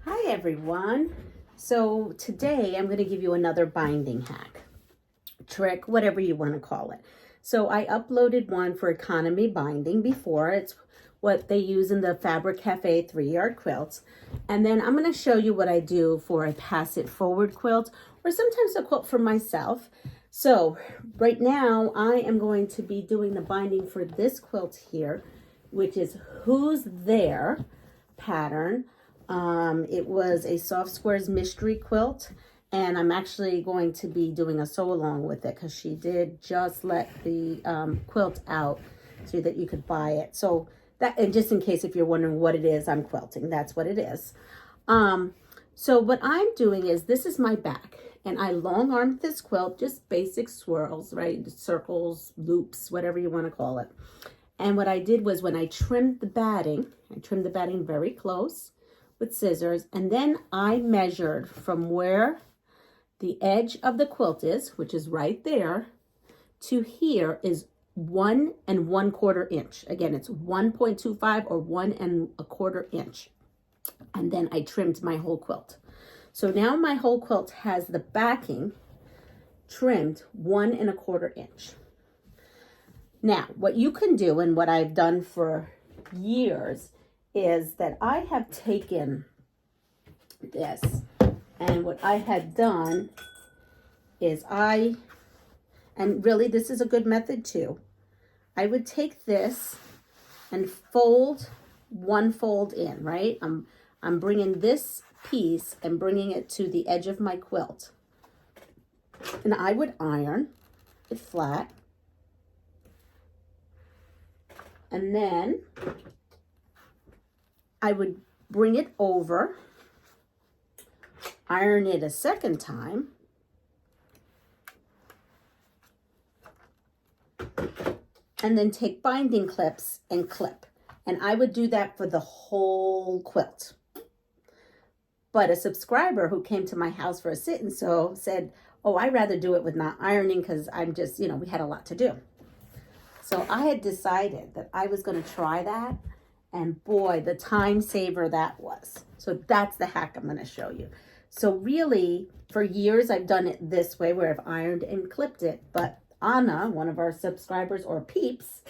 Hi everyone. So today I'm going to give you another binding hack, trick, whatever you want to call it. So I uploaded one for economy binding before. It's what they use in the Fabric Cafe 3-yard quilts. And then I'm going to show you what I do for a pass it forward quilt or sometimes a quilt for myself. So right now I am going to be doing the binding for this quilt here, which is Who's There pattern. It was a Soft Squares mystery quilt, and I'm actually going to be doing a sew along with it because she did just let the quilt out so that you could buy it. So that, and just in case if you're wondering what it is I'm quilting, that's what it is. So what I'm doing is, this is my back, and I long armed this quilt, just basic swirls, right? Circles, loops, whatever you want to call it. And what I did was, when I trimmed the batting, I trimmed the batting very close with scissors, and then I measured from where the edge of the quilt is, which is right there, to here is 1 1/4 inch. Again, it's 1.25 or 1 1/4 inch. And then I trimmed my whole quilt. So now my whole quilt has the backing trimmed 1 1/4 inch. Now, what you can do, and what I've done for years, is that I have taken this, and what I had done is and really this is a good method too, I would take this and fold one fold in, right? I'm bringing this piece and bringing it to the edge of my quilt, and I would iron it flat, and then I would bring it over, iron it a second time, and then take binding clips and clip. And I would do that for the whole quilt. But a subscriber who came to my house for a sit and sew said, oh, I'd rather do it with not ironing because I'm just, we had a lot to do. So I had decided that I was going to try that. And boy, the time saver that was. So that's the hack I'm going to show you. So really, for years, I've done it this way, where I've ironed and clipped it. But Anna, one of our subscribers or peeps,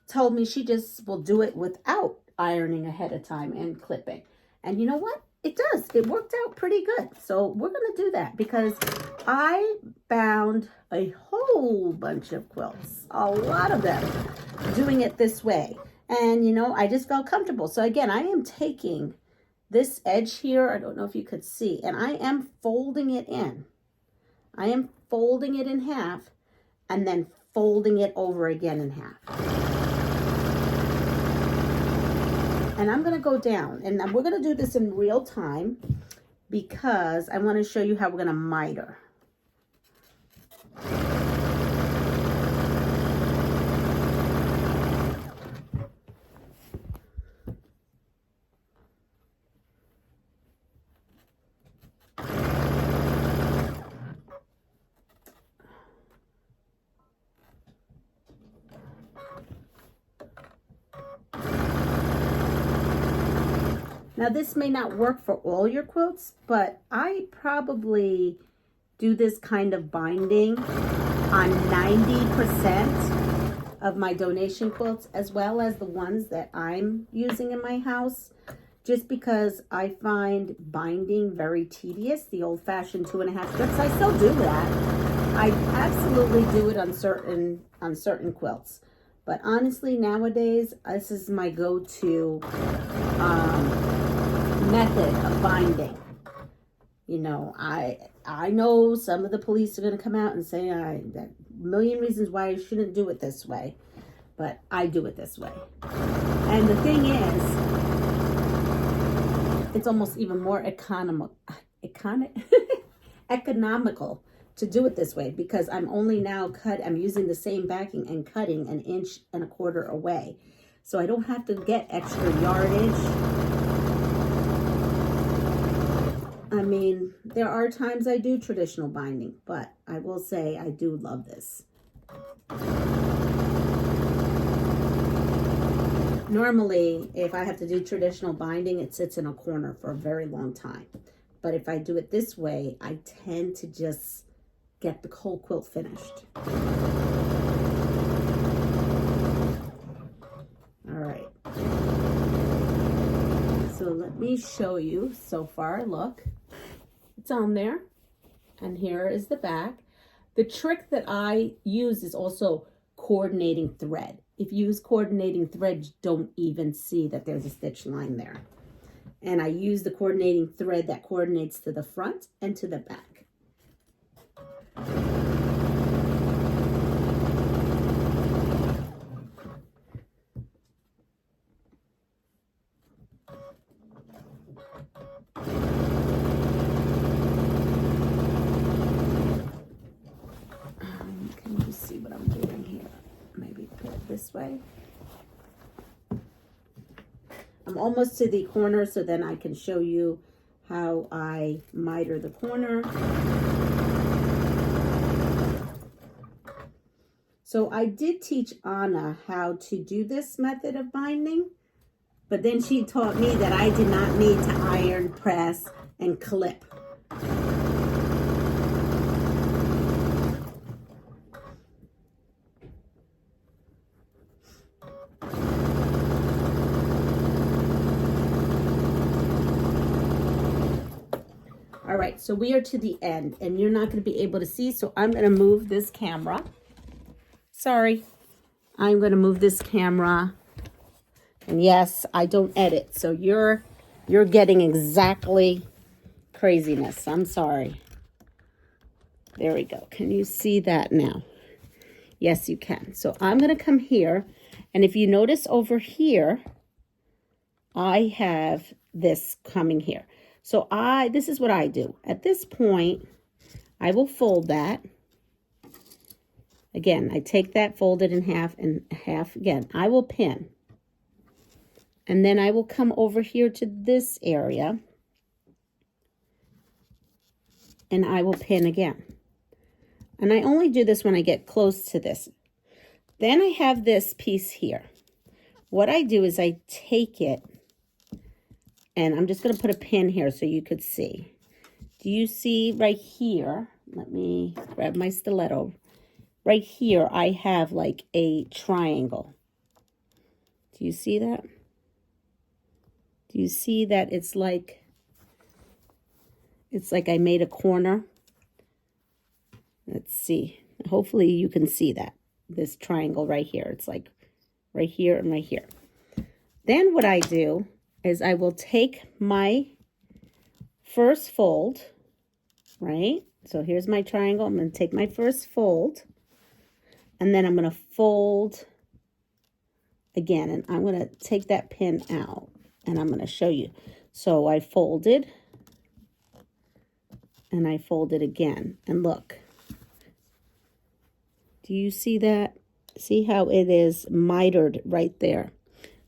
told me she just will do it without ironing ahead of time and clipping. And you know what? It does. It worked out pretty good. So we're going to do that because I bound a whole bunch of quilts, a lot of them, doing it this way. And, I just felt comfortable. So again, I am taking this edge here. I don't know if you could see. And I am folding it in. I am folding it in half and then folding it over again in half. And I'm going to go down. And we're going to do this in real time because I want to show you how we're going to miter. Now, this may not work for all your quilts, but I probably do this kind of binding on 90% of my donation quilts, as well as the ones that I'm using in my house, just because I find binding very tedious, the old-fashioned 2.5 strips. I still do that. I absolutely do it on certain quilts. But honestly, nowadays, this is my go-to method of binding. I know some of the police are going to come out and say that million reasons why I shouldn't do it this way, but I do it this way. And the thing is, it's almost even more economical to do it this way, because I'm only now I'm using the same backing and cutting 1 1/4 inch away. So I don't have to get extra yardage. I mean, there are times I do traditional binding, but I will say I do love this. Normally, if I have to do traditional binding, it sits in a corner for a very long time. But if I do it this way, I tend to just get the whole quilt finished. All right. So let me show you. So far, look, it's on there. And here is the back. The trick that I use is also coordinating thread. If you use coordinating thread, you don't even see that there's a stitch line there. And I use the coordinating thread that coordinates to the front and to the back. Can you see what I'm doing here? Maybe put it this way. I'm almost to the corner, so then I can show you how I miter the corner. So I did teach Anna how to do this method of binding, but then she taught me that I did not need to iron, press, and clip. All right, so we are to the end, and you're not going to be able to see, so I'm going to move this camera. Sorry. I'm going to move this camera. And yes, I don't edit, so you're getting exactly craziness. I'm sorry. There we go. Can you see that now? Yes, you can. So I'm going to come here, and if you notice over here, I have this coming here. So this is what I do. At this point, I will fold that. Again, I take that folded in half and half again. I will pin. And then I will come over here to this area. And I will pin again. And I only do this when I get close to this. Then I have this piece here. What I do is I take it, and I'm just going to put a pin here so you could see. Do you see right here? Let me grab my stiletto. Right here, I have like a triangle. Do you see that? Do you see that it's like I made a corner? Let's see. Hopefully you can see that. This triangle right here. It's like right here and right here. Then what I do is I will take my first fold, right? So here's my triangle. I'm going to take my first fold, and then I'm going to fold again, and I'm going to take that pin out, and I'm going to show you. So I folded, and I folded again, and look. Do you see that? See how it is mitered right there?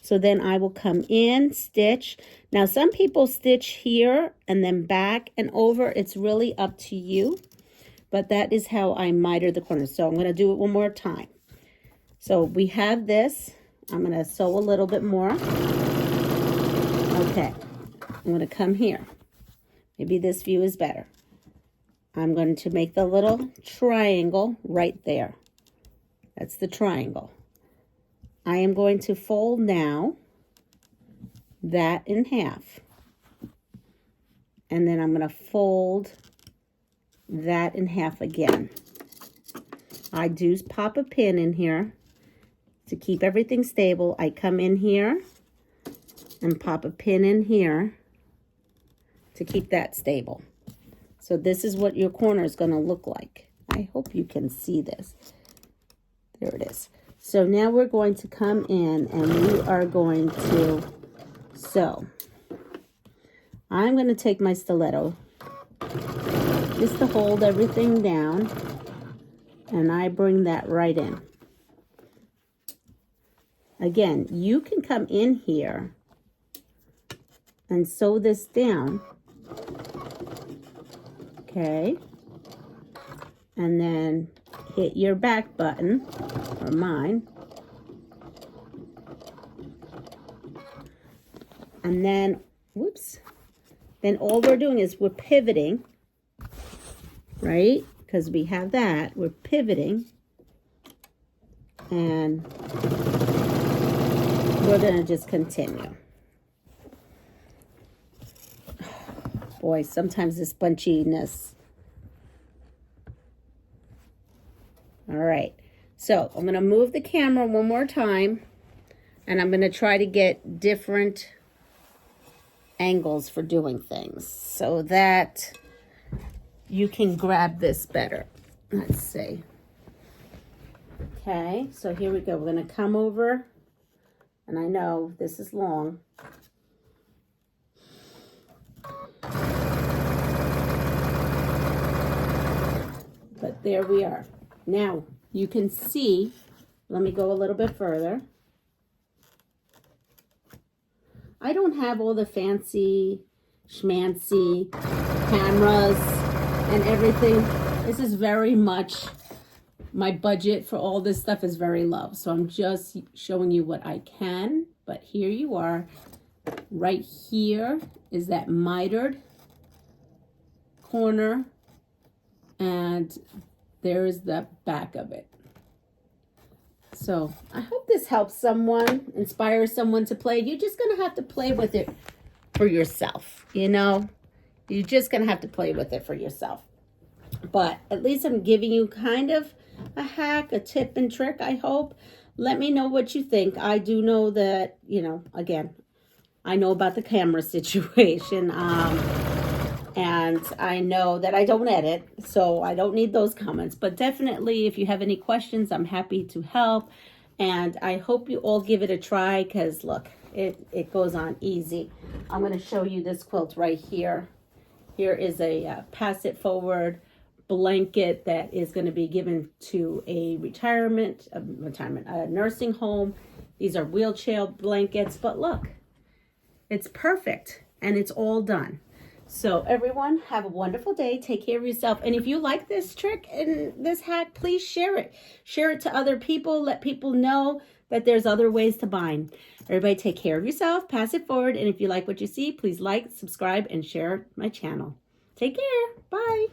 So then I will come in, stitch. Now, some people stitch here and then back and over. It's really up to you. But that is how I miter the corners. So I'm going to do it one more time. So we have this. I'm going to sew a little bit more. Okay. I'm going to come here. Maybe this view is better. I'm going to make the little triangle right there. That's the triangle. I am going to fold now that in half. And then I'm going to fold that in half again. I do pop a pin in here to keep everything stable. I come in here and pop a pin in here to keep that stable. So this is what your corner is going to look like. I hope you can see this. There it is. So now we're going to come in and we are going to sew. I'm going to take my stiletto just to hold everything down, and I bring that right in. Again, you can come in here and sew this down, okay, and then hit your back button, or mine, And then, whoops, then all we're doing is we're pivoting, right? Because we have that, we're pivoting. And we're going to just continue. Boy, sometimes this bunchiness. All right. So I'm going to move the camera one more time. And I'm going to try to get different angles for doing things so that you can grab this better. Let's see. Okay, so here we go. We're going to come over, and I know this is long. But there we are. Now, you can see, let me go a little bit further. I don't have all the fancy schmancy cameras and everything. This is very much, my budget for all this stuff is very low. So I'm just showing you what I can. But here you are. Right here is that mitered corner. And there's the back of it. So I hope this helps someone, inspires someone to play. You're just going to have to play with it for yourself, you know. You're just going to have to play with it for yourself. But at least I'm giving you kind of a hack, a tip and trick, I hope. Let me know what you think. I do know that, you know, again, I know about the camera situation. And I know that I don't edit, so I don't need those comments. But definitely, if you have any questions, I'm happy to help. And I hope you all give it a try, because look, it goes on easy. I'm going to show you this quilt right here. Here is a pass it forward blanket that is going to be given to a a nursing home. These are wheelchair blankets, but look, it's perfect and it's all done. So everyone, have a wonderful day. Take care of yourself. And if you like this trick and this hack, please share it. Share it to other people. Let people know that there's other ways to bind. Everybody take care of yourself. Pass it forward. And if you like what you see, please like, subscribe, and share my channel. Take care. Bye.